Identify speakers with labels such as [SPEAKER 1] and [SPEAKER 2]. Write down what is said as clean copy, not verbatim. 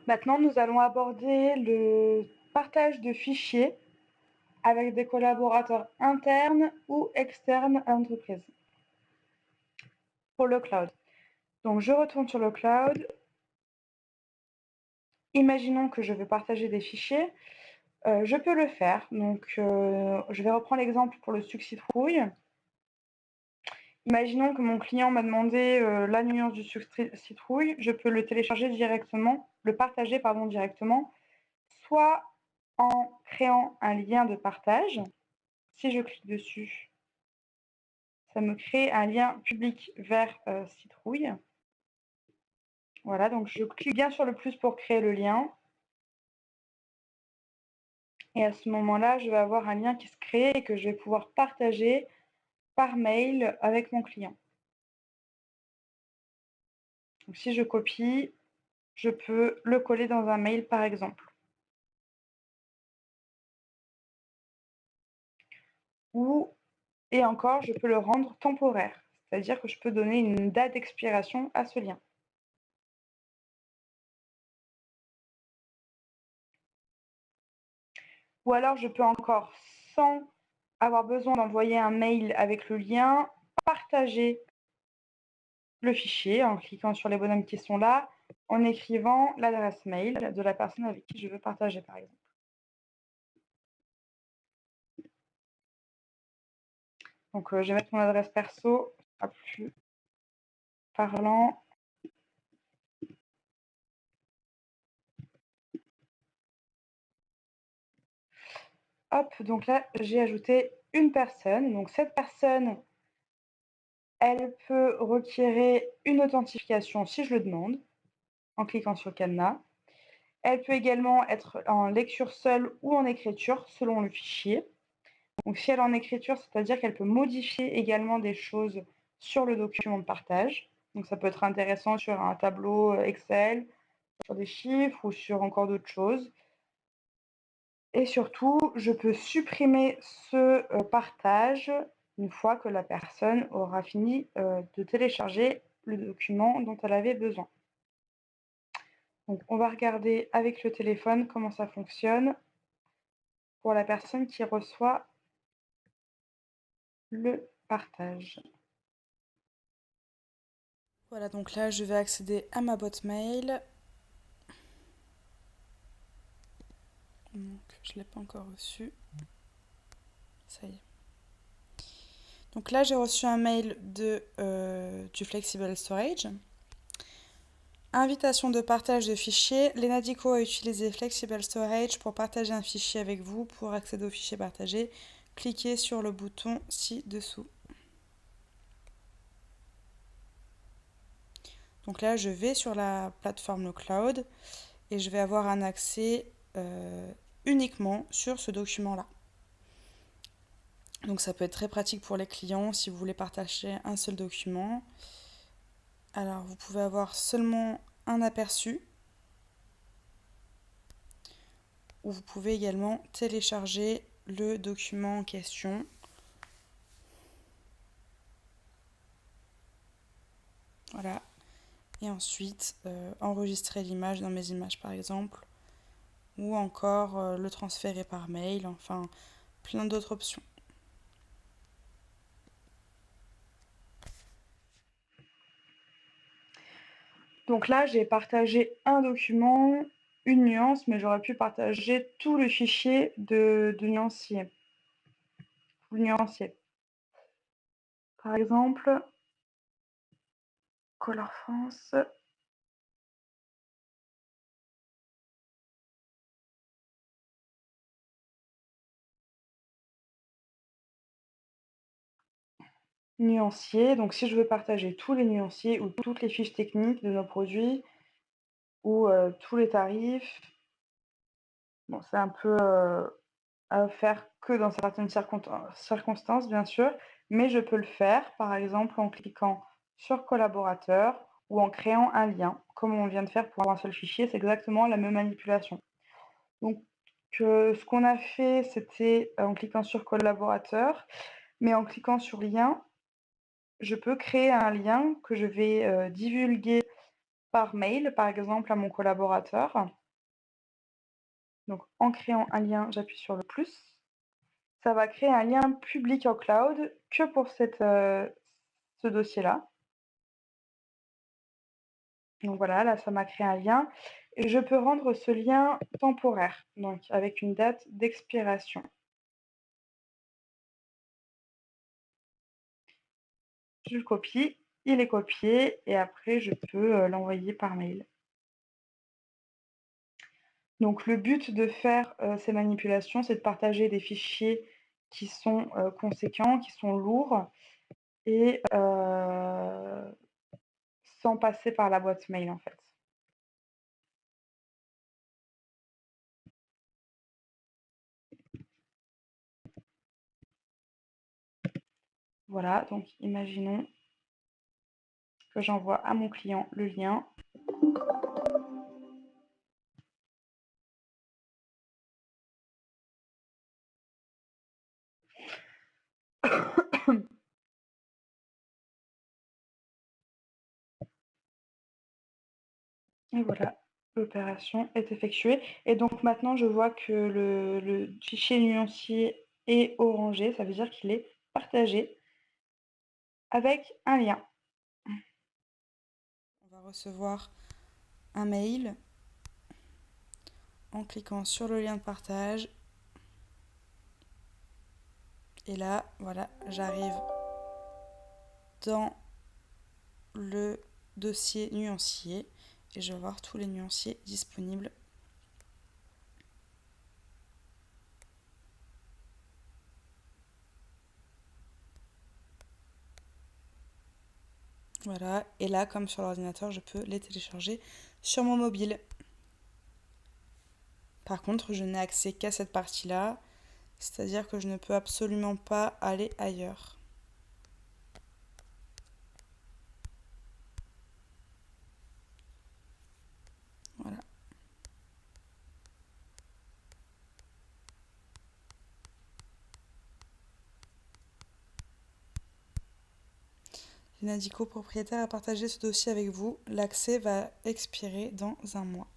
[SPEAKER 1] Maintenant, nous allons aborder le partage de fichiers avec des collaborateurs internes ou externes à l'entreprise. Pour le cloud. Donc, je retourne sur le cloud. Imaginons que je veux partager des fichiers. Je peux le faire. Donc, je vais reprendre l'exemple pour le Sucre Citrouille. Imaginons que mon client m'a demandé la nuance du Sucre Citrouille. Je peux le télécharger directement, le partager directement, soit en créant un lien de partage. Si je clique dessus, ça me crée un lien public vers Citrouille. Voilà, donc je clique bien sur le plus pour créer le lien. Et à ce moment-là, je vais avoir un lien qui se crée et que je vais pouvoir partager par mail avec mon client. Donc si je copie, je peux le coller dans un mail par exemple. Et encore, je peux le rendre temporaire, c'est-à-dire que je peux donner une date d'expiration à ce lien. Ou alors je peux encore, sans avoir besoin d'envoyer un mail avec le lien, partager le fichier en cliquant sur les bonhommes qui sont là, en écrivant l'adresse mail de la personne avec qui je veux partager, par exemple. Donc, je vais mettre mon adresse perso, ce sera plus parlant. Hop, donc là, j'ai ajouté une personne. Donc, cette personne, elle peut requérir une authentification si je le demande, en cliquant sur cadenas. Elle peut également être en lecture seule ou en écriture, selon le fichier. Donc, si elle est en écriture, c'est-à-dire qu'elle peut modifier également des choses sur le document de partage. Donc, ça peut être intéressant sur un tableau Excel, sur des chiffres ou sur encore d'autres choses. Et surtout, je peux supprimer ce partage une fois que la personne aura fini de télécharger le document dont elle avait besoin. Donc, on va regarder avec le téléphone comment ça fonctionne pour la personne qui reçoit le partage. Voilà, donc là, je vais accéder à ma boîte mail. Donc, je ne l'ai pas encore reçu. Ça y est. Donc là, j'ai reçu un mail du Flexible Storage. Invitation de partage de fichiers. Lena Dico a utilisé Flexible Storage pour partager un fichier avec vous. Pour accéder au fichier partagé, cliquez sur le bouton ci-dessous. Donc là, je vais sur la plateforme No Cloud et je vais avoir un accès uniquement sur ce document-là. Donc ça peut être très pratique pour les clients si vous voulez partager un seul document. Alors vous pouvez avoir seulement un aperçu ou vous pouvez également télécharger le document en question. Voilà. Et ensuite enregistrer l'image dans mes images par exemple, ou encore le transférer par mail, enfin plein d'autres options. Donc là, j'ai partagé un document, une nuance, mais j'aurais pu partager tout le fichier de nuancier. Tout le nuancier. Par exemple, Color France. Nuancier. Donc si je veux partager tous les nuanciers ou toutes les fiches techniques de nos produits ou tous les tarifs, bon, c'est un peu à faire que dans certaines circonstances, bien sûr, mais je peux le faire, par exemple, en cliquant sur collaborateur ou en créant un lien, comme on vient de faire pour un seul fichier, c'est exactement la même manipulation. Donc, ce qu'on a fait, c'était en cliquant sur collaborateur, mais en cliquant sur lien, je peux créer un lien que je vais divulguer par mail, par exemple, à mon collaborateur. Donc en créant un lien, j'appuie sur le plus. Ça va créer un lien public en cloud que pour ce dossier-là. Donc voilà, là, ça m'a créé un lien et je peux rendre ce lien temporaire, donc avec une date d'expiration. Je le copie, il est copié et après je peux l'envoyer par mail. Donc le but de faire ces manipulations, c'est de partager des fichiers qui sont conséquents, qui sont lourds et sans passer par la boîte mail en fait. Voilà, donc imaginons que j'envoie à mon client le lien. Et voilà, l'opération est effectuée. Et donc maintenant, je vois que le fichier nuancier est orangé, ça veut dire qu'il est partagé avec un lien. On va recevoir un mail en cliquant sur le lien de partage. Et là, voilà, j'arrive dans le dossier nuancier et je vais voir tous les nuanciers disponibles. Voilà, et là, comme sur l'ordinateur, je peux les télécharger sur mon mobile. Par contre, je n'ai accès qu'à cette partie-là, c'est-à-dire que je ne peux absolument pas aller ailleurs. Voilà. Lina Dico, propriétaire, a partagé ce dossier avec vous. L'accès va expirer dans un mois.